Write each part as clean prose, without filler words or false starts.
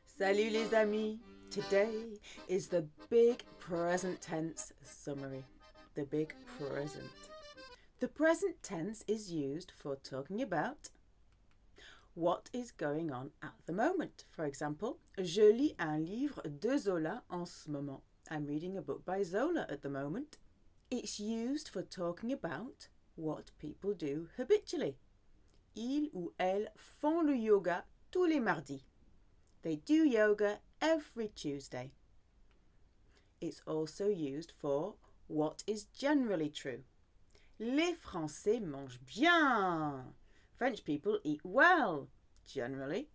Salut les amis! Today is the big present tense summary. The big present. The present tense is used for talking about what is going on at the moment. For example, je lis un livre de Zola en ce moment. I'm reading a book by Zola at the moment. It's used for talking about what people do habitually. Ils ou elles font le yoga tous les mardis. They do yoga every Tuesday. It's also used for what is generally true. Les Français mangent bien. French people eat well, generally.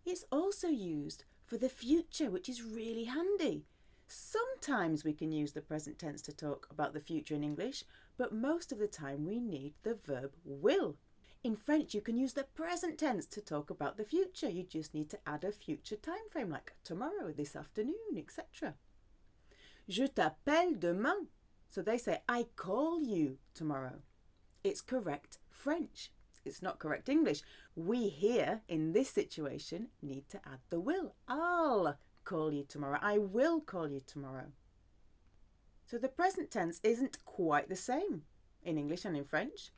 It's also used for the future, which is really handy. Sometimes we can use the present tense to talk about the future in English, but most of the time we need the verb will. In French, you can use the present tense to talk about the future. You just need to add a future time frame like tomorrow, this afternoon, etc. Je t'appelle demain. So they say, I call you tomorrow. It's correct French. It's not correct English. We here, in this situation, need to add the will. I'll call you tomorrow. I will call you tomorrow. So the present tense isn't quite the same in English and in French.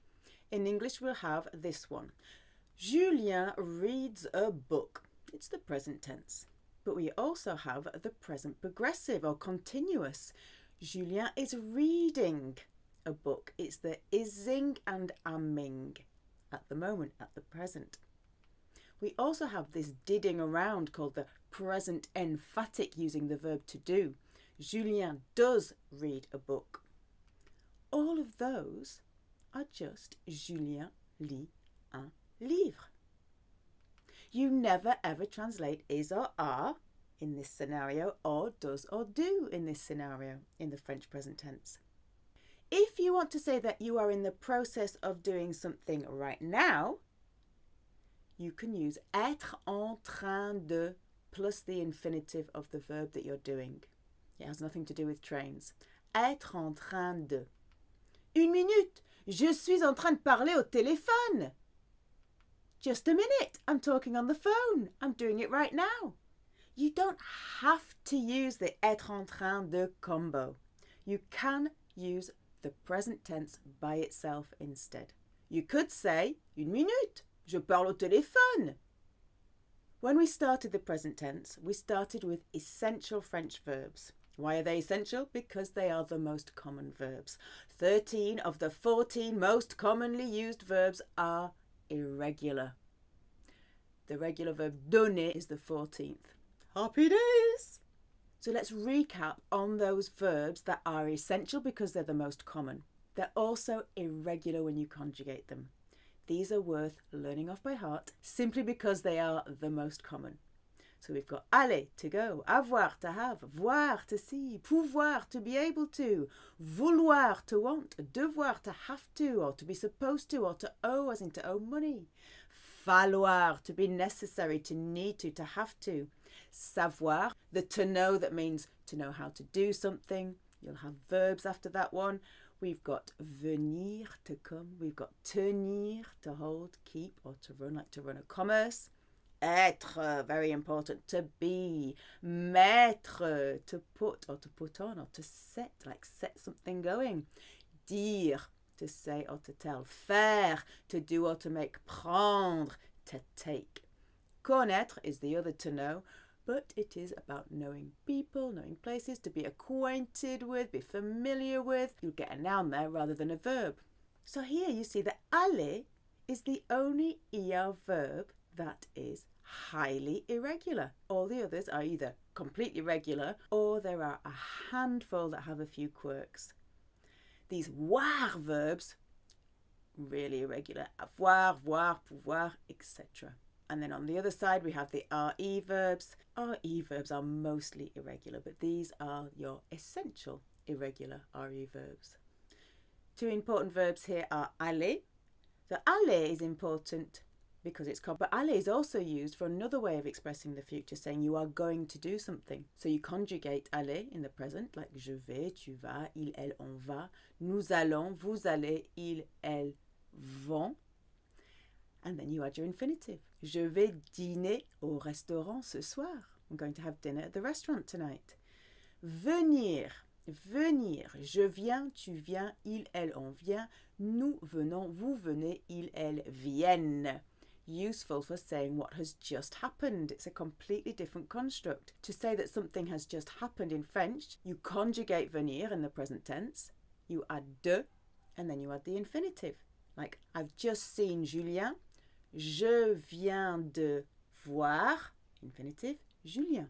In English, we'll have this one. Julien reads a book. It's the present tense. But we also have the present progressive or continuous. Julien is reading a book. It's the ising and aming at the moment, at the present. We also have this didding around called the present emphatic using the verb to do. Julien does read a book. All of those are just Julien lit un livre. You never ever translate is or are in this scenario or does or do in this scenario in the French present tense. If you want to say that you are in the process of doing something right now, you can use être en train de plus the infinitive of the verb that you're doing. It has nothing to do with trains. Être en train de. Une minute! Je suis en train de parler au téléphone. Just a minute. I'm talking on the phone. I'm doing it right now. You don't have to use the être en train de combo. You can use the present tense by itself instead. You could say, une minute. Je parle au téléphone. When we started the present tense, we started with essential French verbs. Why are they essential? Because they are the most common verbs. 13 of the 14 most commonly used verbs are irregular. The regular verb donner is the 14th. Happy days! So let's recap on those verbs that are essential because they're the most common. They're also irregular when you conjugate them. These are worth learning off by heart simply because they are the most common. So we've got aller, to go, avoir, to have, voir, to see, pouvoir, to be able to, vouloir, to want, devoir, to have to, or to be supposed to, or to owe, as in to owe money. Falloir, to be necessary, to need to have to. Savoir, the to know that means to know how to do something. You'll have verbs after that one. We've got venir, to come. We've got tenir, to hold, keep, or to run, like to run a commerce. Être, very important, to be. Mettre, to put or to put on or to set, like set something going. Dire, to say or to tell. Faire, to do or to make. Prendre, to take. Connaître is the other to know, but it is about knowing people, knowing places, to be acquainted with, be familiar with. You'll get a noun there rather than a verb. So here you see that aller is the only ER verb that is highly irregular. All the others are either completely regular or there are a handful that have a few quirks. These voir verbs, really irregular. Avoir, voir, pouvoir, etc. And then on the other side we have the RE verbs. RE verbs are mostly irregular, but these are your essential irregular RE verbs. Two important verbs here are aller. The aller is important because it's called, but aller is also used for another way of expressing the future, saying you are going to do something. So you conjugate aller in the present, like je vais, tu vas, il, elle, on va, nous allons, vous allez, ils, elles vont. And then you add your infinitive. Je vais dîner au restaurant ce soir. I'm going to have dinner at the restaurant tonight. Venir. Venir. Je viens, tu viens, il, elle, on vient. Nous venons, vous venez, ils, elles viennent. Useful for saying what has just happened. It's a completely different construct. To say that something has just happened in French, you conjugate venir in the present tense, you add de, and then you add the infinitive. Like, I've just seen Julien. Je viens de voir, infinitive, Julien.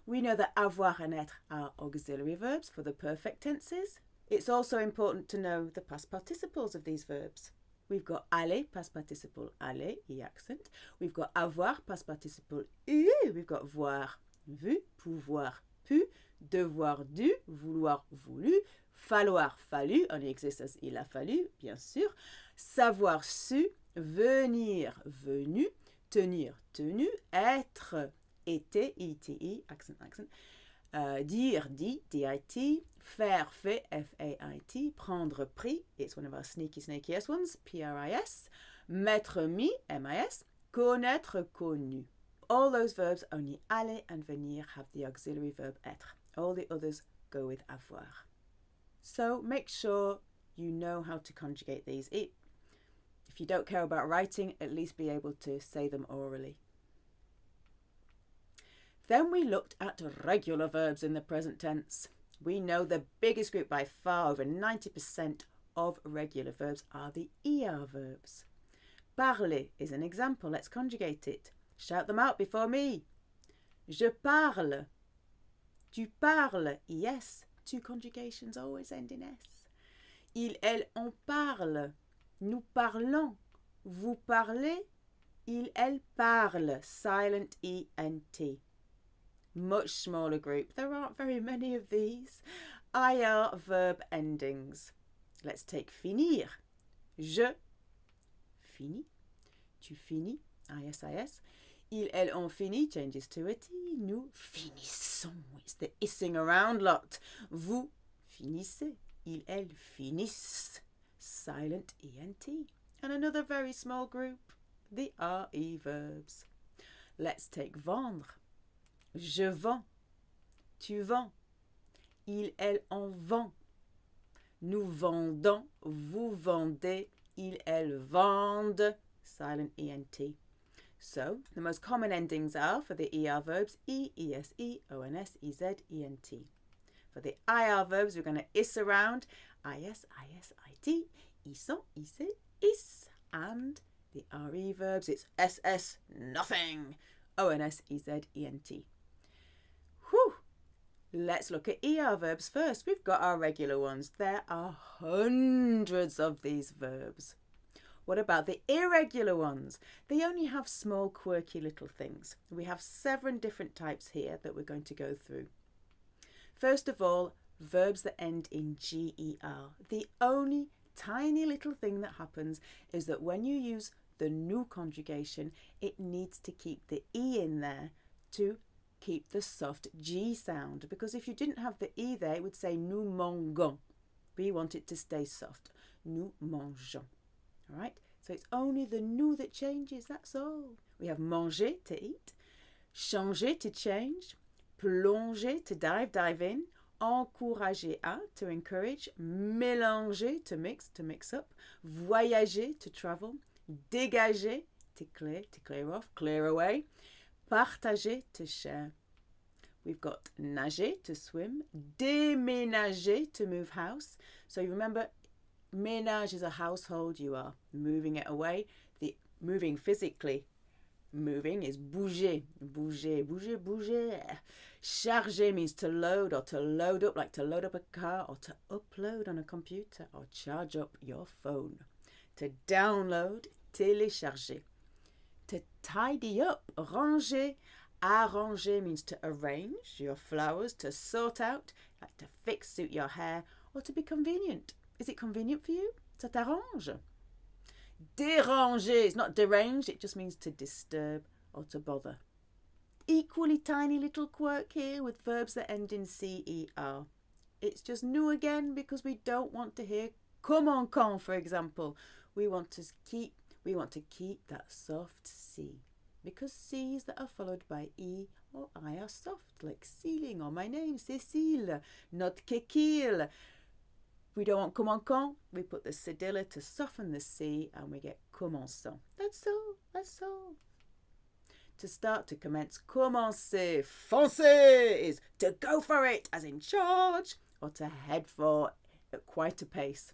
We know that avoir and être are auxiliary verbs for the perfect tenses. It's also important to know the past participles of these verbs. We've got aller, past participle aller, e accent. We've got avoir, past participle eu. We've got voir, vu, pouvoir, pu, devoir, dû, vouloir, voulu, falloir, fallu, only exists as il a fallu, bien sûr. Savoir, su, venir, venu, tenir, tenu, être, été, ete, accent, accent. Dire, dit, dit, faire, fait, fait, prendre, pris, it's one of our sneaky-S ones, pris, mettre, mis, mis, connaître, connu. All those verbs, only aller and venir have the auxiliary verb être. All the others go with avoir. So make sure you know how to conjugate these. If you don't care about writing, at least be able to say them orally. Then we looked at regular verbs in the present tense. We know the biggest group by far, over 90% of regular verbs, are the er verbs. Parler is an example. Let's conjugate it. Shout them out before me. Je parle. Tu parles. Yes. Two conjugations always end in S. Il, elle, on parle. Nous parlons. Vous parlez. Il, elle parle. Silent E-N-T. Much smaller group. There aren't very many of these. IR verb endings. Let's take finir. Je finis. Tu finis. IS. Il, elle, on finit changes to a T. Nous finissons. It's the issing around lot. Vous finissez. Il, elle finissent. Silent ENT. And another very small group, the RE verbs. Let's take vendre. Je vends. Tu vends. Il, elle, on vend. Nous vendons. Vous vendez. Il, elle vendent. Silent ENT. So, the most common endings are for the ER verbs E, ESE, ONS, EZ, ENT. For the IR verbs, we're going to is around IS, IS, IT, ISON, ISE, IS. And the RE verbs, it's SS, nothing. ONS, EZ, ENT. Whew! Let's look at ER verbs first. We've got our regular ones. There are hundreds of these verbs. What about the irregular ones? They only have small, quirky little things. We have 7 different types here that we're going to go through. First of all, verbs that end in GER. The only tiny little thing that happens is that when you use the nous conjugation, it needs to keep the E in there to keep the soft G sound. Because if you didn't have the E there, it would say nous mangeons. We want it to stay soft. Nous mangeons. All right, so it's only the nous that changes, that's all. We have manger, to eat, changer, to change, plonger, to dive in, encourager à, to encourage, mélanger, to mix up, voyager, to travel, dégager, to clear off, clear away, partager, to share. We've got nager, to swim, déménager, to move house. So you remember, ménage is a household, you are moving it away. The moving physically, moving is bouger, bouger, bouger, bouger. Charger means to load or to load up, like to load up a car or to upload on a computer or charge up your phone. To download, télécharger. To tidy up, ranger. Arranger means to arrange your flowers, to sort out, like to fix, suit your hair, or to be convenient. Is it convenient for you? Ça t'arrange. Déranger is not deranged, it just means to disturb or to bother. Equally tiny little quirk here with verbs that end in CER. It's just nous again because we don't want to hear comme on quand, for example. We want to keep we want to keep that soft C, because C's that are followed by E or I are soft, like ceiling or my name, Cécile, not Kekil. We don't want commençons, we put the cedilla to soften the C and we get commençons. That's all. To start, to commence, commencer, foncer is to go for it, as in charge, or to head for at quite a pace.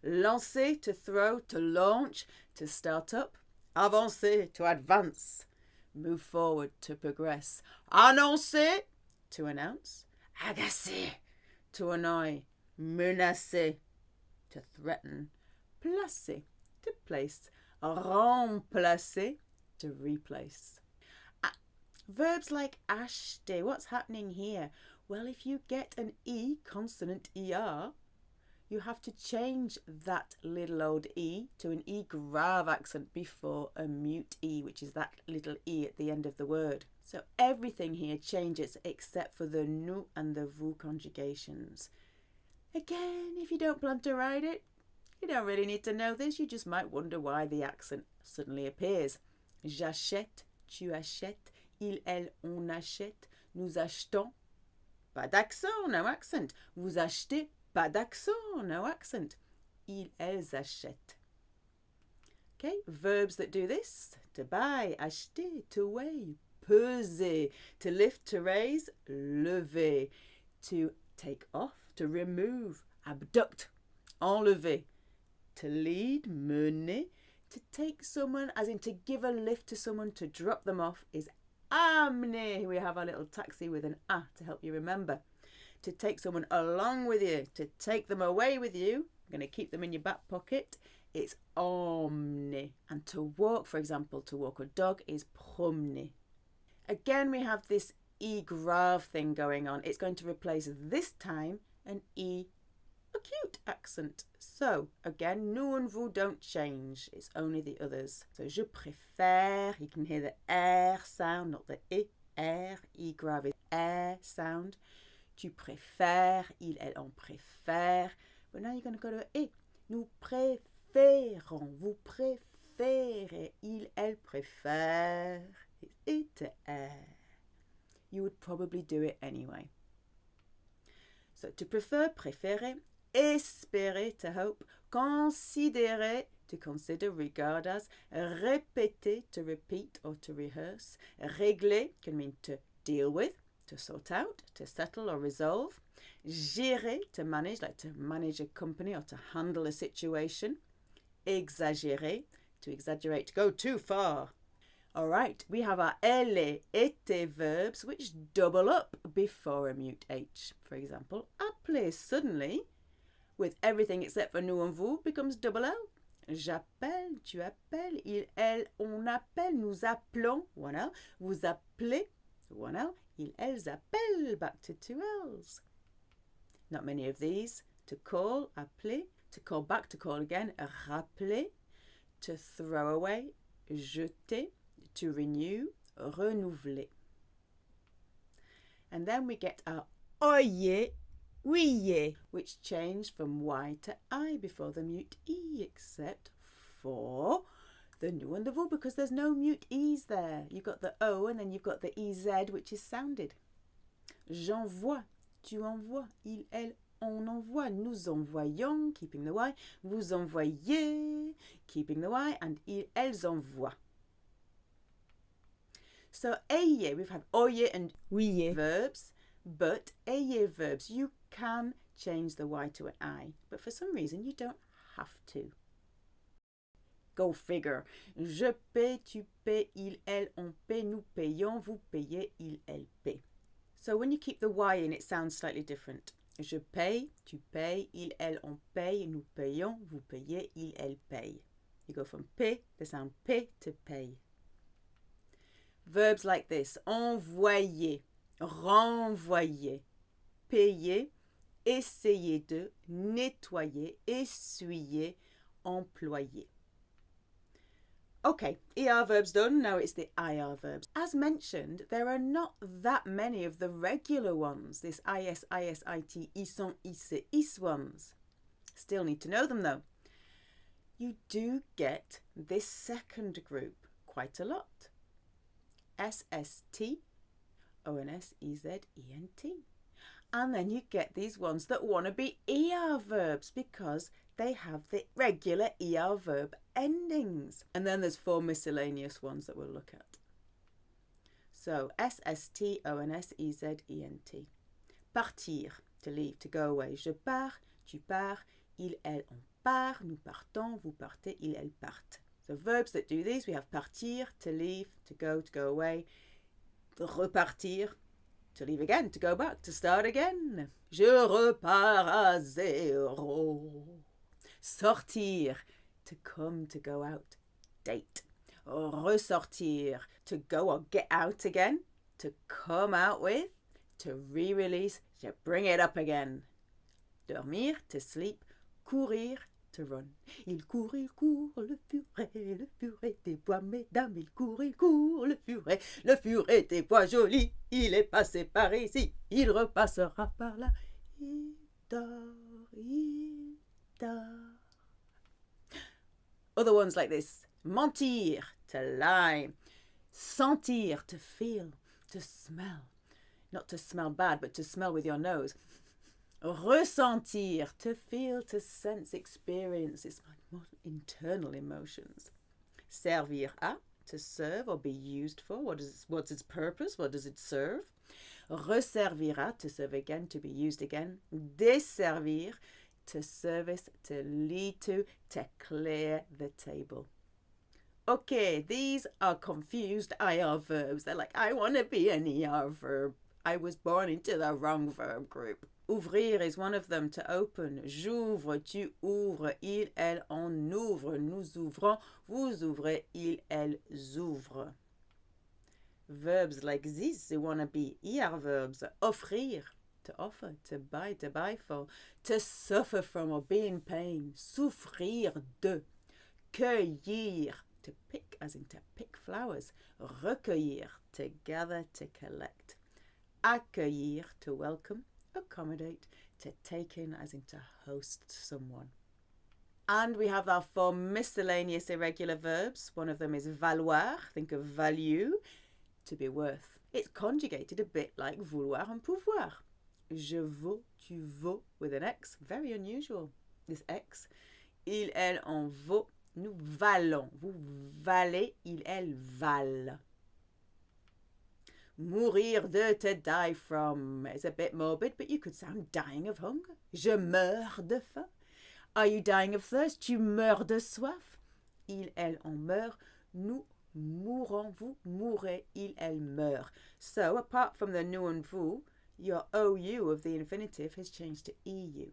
Lancer, to throw, to launch, to start up. Avancer, to advance. Move forward, to progress. Annoncer, to announce. Agacer, to annoy. Menacer, to threaten. Placer, to place. Remplacer, to replace. Verbs like acheter, what's happening here? Well, if you get an E, consonant ER, you have to change that little old E to an E grave accent before a mute E, which is that little E at the end of the word. So everything here changes except for the nous and the vous conjugations. Again, if you don't plan to write it, you don't really need to know this. You just might wonder why the accent suddenly appears. J'achète, tu achètes, il, elle, on achète, nous achetons. Pas d'accent, no accent. Vous achetez, pas d'accent, no accent. Ils, elles achètent. Okay, verbs that do this. To buy, acheter, to weigh, peser, to lift, to raise, lever, to take off, to remove, abduct, enlever, to lead, mener, to take someone, as in to give a lift to someone, to drop them off, is amener. We have our little taxi with an A to help you remember. To take someone along with you, to take them away with you, I'm going to keep them in your back pocket, it's emmener. And to walk, for example, to walk a dog is promener. Again, we have this E grave thing going on. It's going to replace this time an E acute accent. So again, nous and vous don't change. It's only the others. So je préfère, you can hear the R sound, not the E. R, E grave is R sound. Tu préfères, il, elle, on préfère. But now you're going to go to E. Nous préférons, vous préférez, il, elle préfère. It's E to R. You would probably do it anyway. So to prefer, préférer, espérer, to hope, considérer, to consider, regard as, répéter, to repeat or to rehearse, régler can mean to deal with, to sort out, to settle or resolve, gérer, to manage, like to manage a company or to handle a situation, exagérer, to exaggerate, to go too far. All right, we have our elle, été verbs which double up before a mute H. For example, appeler suddenly, with everything except for nous and vous, becomes double L. J'appelle, tu appelles, il, elle, on appelle, nous appelons, one L. Vous appelez, one L. Ils, elles appellent, back to two L's. Not many of these. To call, appeler. To call back, to call again, rappeler. To throw away, jeter. To renew, renouveler. And then we get our oyez, ouillez, which change from Y to I before the mute E, except for the nous and the vous, because there's no mute E's there. You've got the O and then you've got the EZ, which is sounded. J'envoie, tu envoies, il, elle, on envoie, nous envoyons, keeping the Y, vous envoyez, keeping the Y, and ils, elles envoient. So ayez, we've had oyez and ouillez verbs, but ayez verbs, you can change the Y to an I, but for some reason you don't have to. Go figure. Je paie, tu paies, il, elle, on paie, nous payons, vous payez, il, elle paie. So when you keep the Y in, it sounds slightly different. Je paie, tu payes, il, elle, on paye, nous payons, vous payez, il, elle paye. You go from paie, the sound paie, to paye. Verbs like this, envoyer, renvoyer, payer, essayer de, nettoyer, essuyer, employer. Okay, ER verbs done, now it's the IR verbs. As mentioned, there are not that many of the regular ones, this IS, ISIT, ISON, ISE, IS ones. Still need to know them though. you do get this second group quite a lot. SST, ONSEZENT. And then you get these ones that want to be ER verbs because they have the regular ER verb endings. And then there's 4 miscellaneous ones that we'll look at. So SST, ONSEZENT. Partir, to leave, to go away. Je pars, tu pars, il, elle, on part, nous partons, vous partez, il, elle partent. So verbs that do these, we have partir, to leave, to go away. Repartir, to leave again, to go back, to start again. Je repars à zéro. Sortir, to come, to go out. Date. Ressortir, to go or get out again, to come out with, to re-release, to bring it up again. Dormir, to sleep. Courir, to run. Il court, le furet des bois, mesdames, il court, le furet des bois jolis, il est passé par ici, il repassera par là, il dort. Other ones like this. Mentir, to lie. Sentir, to feel, to smell. Not to smell bad, but to smell with your nose. Ressentir, to feel, to sense, experience. It's my internal emotions. Servir à, to serve or be used for. What's its purpose? What does it serve? Resservir à, to serve again, to be used again. Desservir, to service, to lead to clear the table. Okay, these are confused IR verbs. They're like, I want to be an ER verb. I was born into the wrong verb group. Ouvrir is one of them, to open. J'ouvre, tu ouvres, il, elle, on ouvre, nous ouvrons, vous ouvrez, il, elle, ouvrent. Verbs like this, they want to be ER verbs. Offrir, to offer, to buy for. To suffer from or be in pain. Souffrir de. Cueillir, to pick, as in to pick flowers. Recueillir, to gather, to collect. Accueillir, to welcome. Accommodate, to take in, as in to host someone. And we have our 4 miscellaneous irregular verbs. One of them is valoir, think of value, to be worth. It's conjugated a bit like vouloir and pouvoir. Je vaux, tu vaux, with an X, very unusual, this X. Il, elle, on vaut, nous valons. Vous valez, il, elle, valent. Mourir de, to die from. It's a bit morbid, but you could sound dying of hunger. Je meurs de faim. Are you dying of thirst? Tu meurs de soif. Il, elle, on meurt. Nous mourons. Vous mourrez. Il, elle, meurt. So, apart from the nous and vous, your OU of the infinitive has changed to EU.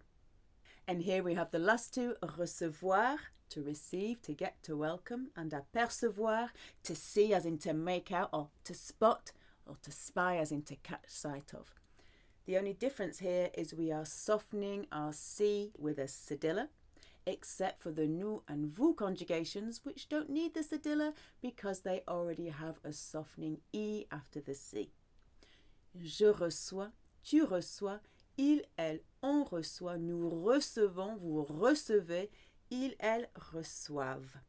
And here we have the last two, recevoir, to receive, to get, to welcome, and apercevoir, to see, as in to make out, or to spot, or to spy, as in to catch sight of. The only difference here is we are softening our C with a cedilla, except for the nous and vous conjugations, which don't need the cedilla because they already have a softening E after the C. Je reçois, tu reçois, il, elle, on reçoit, nous recevons, vous recevez, ils, elles reçoivent.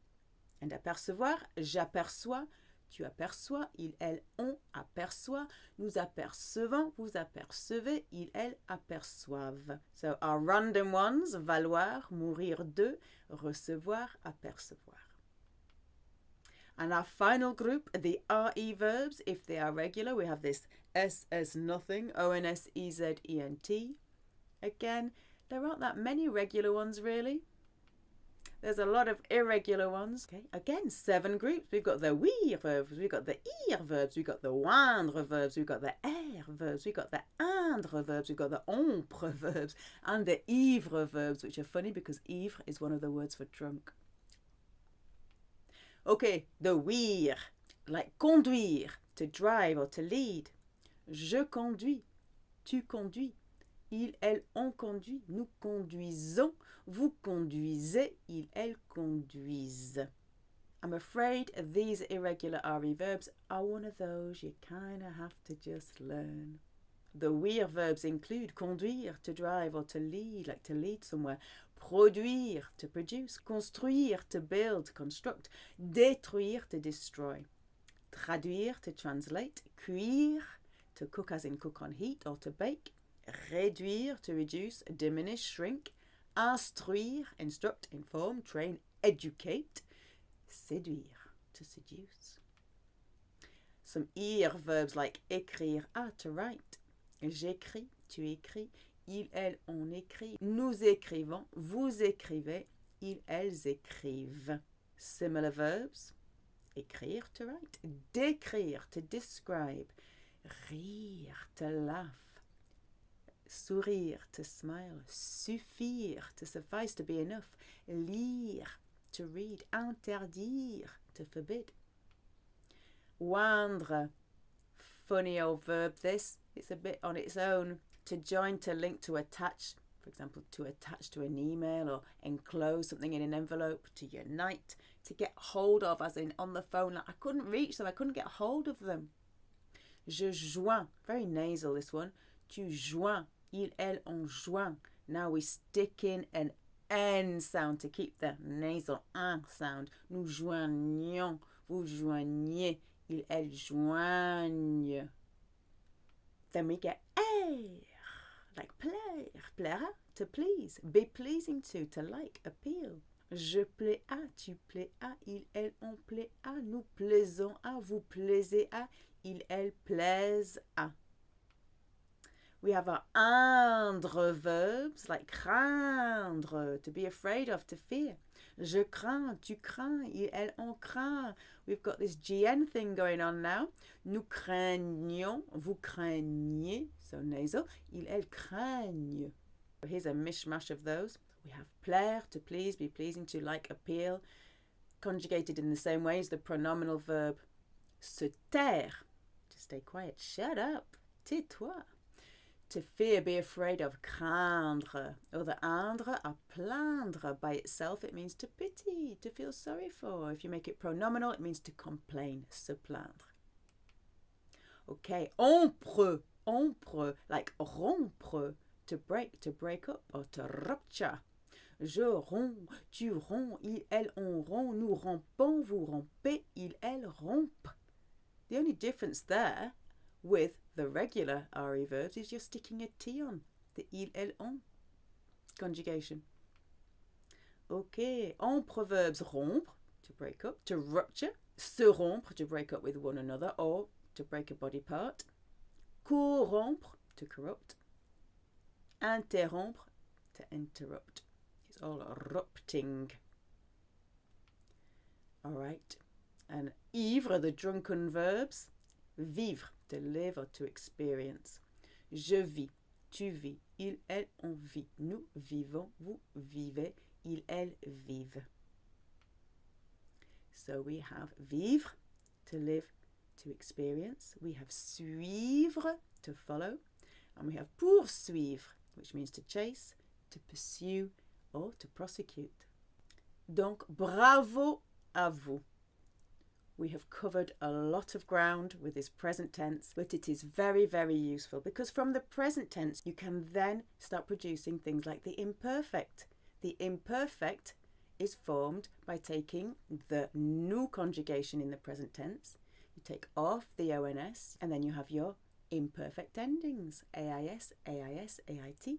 And apercevoir, j'aperçois, tu aperçois, il, elle, on aperçoit, nous apercevons, vous apercevez, ils, elles aperçoivent. So our random ones, valoir, mourir de, recevoir, apercevoir. And our final group, the RE verbs, if they are regular, we have this S as nothing, ONSEZENT. Again, there aren't that many regular ones really. There's a lot of irregular ones. Okay, again, 7 groups. We've got the oui verbs, we've got the ir verbs, we've got the oindre verbs, we've got the er verbs, we've got the indre verbs, we've got the ompre verbs, and the ivre verbs, which are funny because ivre is one of the words for drunk. Okay, the ouïr, like conduire, to drive or to lead. Je conduis, tu conduis, il, elle, on conduit, nous conduisons, vous conduisez, il, elle conduisent. I'm afraid these irregular RE verbs are one of those you kind of have to just learn. The wir verbs include conduire, to drive or to lead, like to lead somewhere. Produire, to produce. Construire, to build, construct. Détruire, to destroy. Traduire, to translate. Cuire, to cook as in cook on heat or to bake. Réduire, to reduce, diminish, shrink. Instruire, instruct, inform, train, educate. Séduire, to seduce. Some ir verbs like écrire, to write. J'écris, tu écris. Il, elle, on écrit. Nous écrivons, vous écrivez. Ils, elles écrivent. Similar verbs. Écrire, to write. Décrire, to describe. Rire, to laugh. Sourire, to smile. Suffire, to suffice, to be enough. Lire, to read. Interdire, to forbid. Oindre, funny old verb this. It's a bit on its own. To join, to link, to attach. For example, to attach to an email or enclose something in an envelope. To unite, to get hold of, as in on the phone. Like I couldn't reach them, I couldn't get hold of them. Je joins, very nasal this one. Tu joins, il, elle, on joint. Now we stick in an N sound to keep the nasal sound. Nous joignons, vous joignez, il, elle joignent. Then we get air, like plaire, plaira, to please, be pleasing to like, appeal. Je plais à, tu plais à, il, elle, on plaît à, nous plaisons à, vous plaisez à, il, elle plaise à. We have our indre verbs like craindre, to be afraid of, to fear. Je crains, tu crains, il, elle, on craint. We've got this GN thing going on now. Nous craignons, vous craignez, so nasal. Il, elle craignent. Here's a mishmash of those. We have plaire, to please, be pleasing to, like, appeal. Conjugated in the same way as the pronominal verb se taire, to stay quiet, shut up, tais-toi. To fear, be afraid of, craindre. Or the indre, à plaindre. By itself, it means to pity, to feel sorry for. If you make it pronominal, it means to complain, se plaindre. Okay, rompre, like rompre, to break up, or to rupture. Je romps, tu romps, il, elle, on rompt, nous rompons, vous rompez, il, elle rompent. The only difference there with the regular RE verbs is you're sticking a T on, the il, elle, on conjugation. Okay, rompre verbs rompre, to break up, to rupture, se rompre, to break up with one another or to break a body part, corrompre, to corrupt, interrompre, to interrupt. It's all rupting. All right, and ivre, the drunken verbs, vivre, to live or to experience. Je vis, tu vis, il, elle, on vit, nous vivons, vous vivez, il, elle, vivent. So we have vivre, to live, to experience. We have suivre, to follow. And we have poursuivre, which means to chase, to pursue, or to prosecute. Donc, bravo à vous. We have covered a lot of ground with this present tense, but it is very, very useful because from the present tense, you can then start producing things like the imperfect. The imperfect is formed by taking the nous conjugation in the present tense. You take off the ONS and then you have your imperfect endings. AIS, AIS, AIT,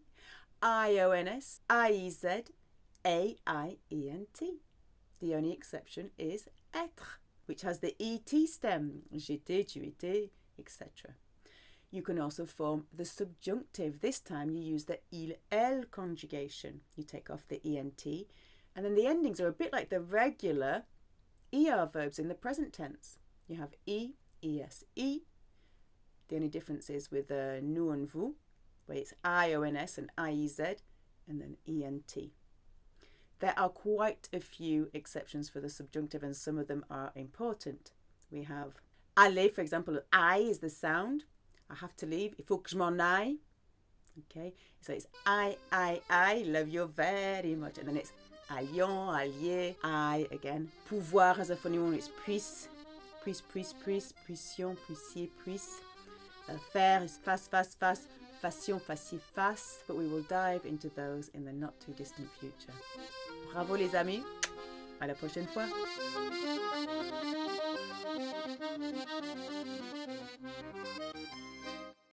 IONS, IEZ, AIENT. The only exception is être, which has the ET stem, j'étais, tu étais, etc. You can also form the subjunctive. This time you use the il, elle conjugation. You take off the ENT, and then the endings are a bit like the regular ER verbs in the present tense. You have E, ES, E. The only difference is with nous and vous, where it's IONS and IEZ, and then ENT. There are quite a few exceptions for the subjunctive and some of them are important. We have aller, for example, I is the sound. I have to leave. Il faut que je m'en aille. Okay, so it's I love you very much. And then it's allions, alliés, I again. Pouvoir has a funny one. It's puisse, puissions, puissiez, puisse. Faire is face, face, face, fassion, faci, face, but we will dive into those in the not too distant future. Bravo les amis, à la prochaine fois.